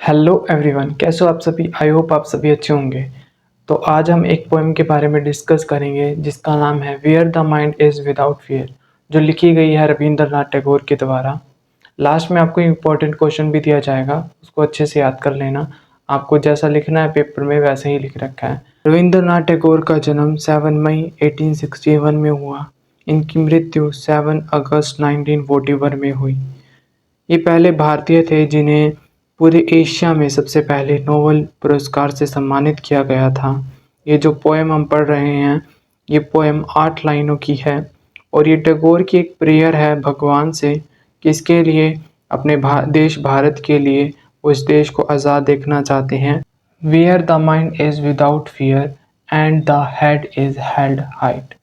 Hello everyone, कैसे हो आप सभी। आई होप आप सभी अच्छे होंगे। तो आज हम एक पोएम के बारे में डिस्कस करेंगे जिसका नाम है where the mind is without fear, जो लिखी गई है रविंद्रनाथ टैगोर के द्वारा। लास्ट में आपको इम्पोर्टेंट क्वेश्चन भी दिया जाएगा, उसको अच्छे से याद कर लेना। आपको जैसा लिखना है पेपर में वैसे ही लिख रखा है। रविंद्रनाथ टैगोर का जन्म 7 मई 1861 में हुआ। इनकी मृत्यु 7 अगस्त 1941 में हुई। ये पहले भारतीय थे जिन्हें पूरे एशिया में सबसे पहले नोबेल पुरस्कार से सम्मानित किया गया था। ये जो पोएम हम पढ़ रहे हैं, ये पोएम 8 लाइनों की है और ये टैगोर की एक प्रेयर है भगवान से, किसके लिए, अपने देश भारत के लिए। वो इस देश को आज़ाद देखना चाहते हैं। Where the mind is without fear and the head is held height,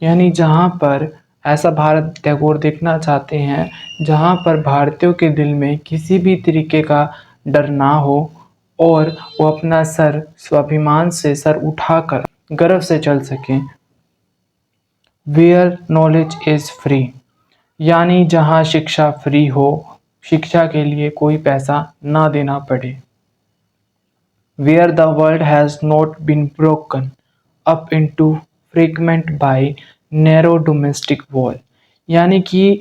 यानी जहाँ पर ऐसा भारत टैगोर देखना चाहते हैं जहाँ पर भारतीयों के दिल में किसी भी तरीके का डर ना हो और वो अपना सर स्वाभिमान से सर उठाकर गर्व से चल सकें। वेयर नॉलेज इज़ फ्री, यानी जहाँ शिक्षा फ्री हो, शिक्षा के लिए कोई पैसा ना देना पड़े। Where the world has not been broken up into fragment by narrow domestic wall, यानी कि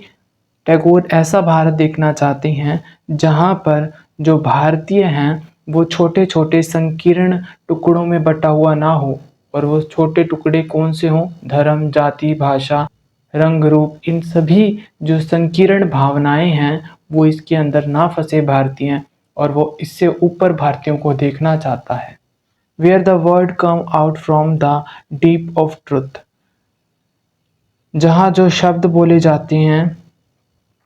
टैगोर ऐसा भारत देखना चाहते हैं जहाँ पर जो भारतीय हैं वो छोटे छोटे संकीर्ण टुकड़ों में बटा हुआ ना हो। और वो छोटे टुकड़े कौन से हों? धर्म, जाति, भाषा, रंग, रूप, इन सभी जो संकीर्ण भावनाएं हैं वो इसके अंदर ना फंसे भारतीय, और वो इससे ऊपर भारतीयों को देखना चाहता है। Where the word come out from the deep of truth, जहाँ जो शब्द बोले जाते हैं,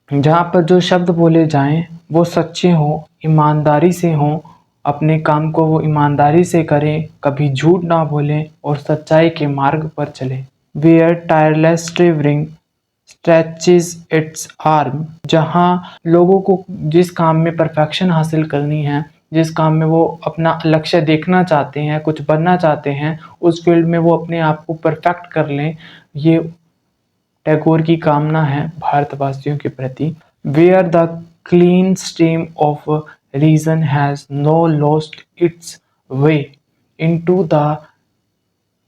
जहाँ पर जो शब्द बोले जाएं वो सच्चे हों, ईमानदारी से हों, अपने काम को वो ईमानदारी से करें, कभी झूठ ना बोलें और सच्चाई के मार्ग पर चलें। Where tireless striving stretches its arm, जहाँ लोगों को जिस काम में परफेक्शन हासिल करनी है, जिस काम में वो अपना लक्ष्य देखना चाहते हैं, कुछ बनना चाहते हैं, उस फील्ड में वो अपने आप को परफेक्ट कर लें, ये टैगोर की कामना है भारतवासियों के प्रति। Where the clean stream of reason has no lost its way into the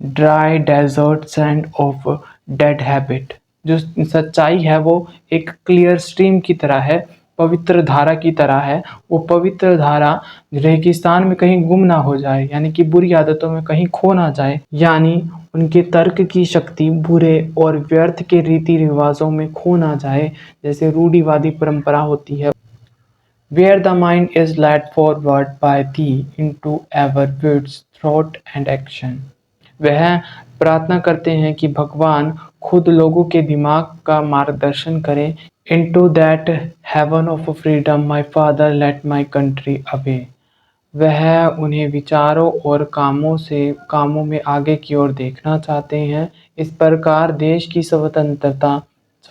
dry desert sand of dead habit, जो सच्चाई है वो एक क्लियर स्ट्रीम की तरह है, पवित्र धारा की तरह है। वो पवित्र धारा रेगिस्तान में कहीं गुम ना हो जाए, यानी कि बुरी आदतों में कहीं खो ना जाए, यानी उनके तर्क की शक्ति बुरे और व्यर्थ के रीति रिवाजों में खो ना जाए, जैसे रूढ़िवादी परंपरा होती है। Where the mind is led forward by thee into ever words, thought and action, वह प्रार्थना करते हैं कि भगवान खुद लोगों के दिमाग का मार्गदर्शन करें। Into that heaven of freedom my father led my country away, वह उन्हें विचारों और कामों में आगे की ओर देखना चाहते हैं। इस प्रकार देश की स्वतंत्रता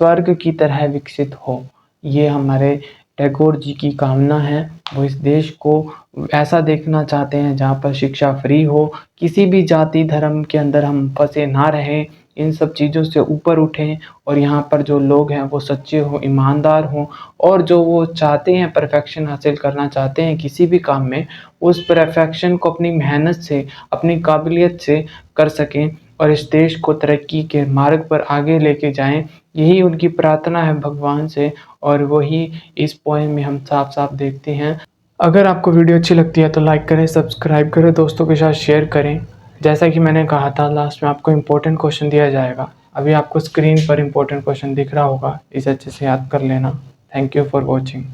स्वर्ग की तरह विकसित हो। ये हमारे टैगोर जी की कामना है। वो इस देश को ऐसा देखना चाहते हैं जहाँ पर शिक्षा फ्री हो, किसी भी जाति धर्म के अंदर हम फंसे ना रहें, इन सब चीज़ों से ऊपर उठें और यहाँ पर जो लोग हैं वो सच्चे हों, ईमानदार हों, और जो वो चाहते हैं परफेक्शन हासिल करना चाहते हैं किसी भी काम में, उस परफेक्शन को अपनी मेहनत से, अपनी काबिलियत से कर सकें और इस देश को तरक्की के मार्ग पर आगे लेके जाएं। यही उनकी प्रार्थना है भगवान से, और वही इस पोएम में हम साफ साफ देखते हैं। अगर आपको वीडियो अच्छी लगती है तो लाइक करें, सब्सक्राइब करें, दोस्तों के साथ शेयर करें। जैसा कि मैंने कहा था लास्ट में आपको इम्पोर्टेंट क्वेश्चन दिया जाएगा। अभी आपको स्क्रीन पर इम्पोर्टेंट क्वेश्चन दिख रहा होगा, इसे अच्छे से याद कर लेना। Thank you for watching.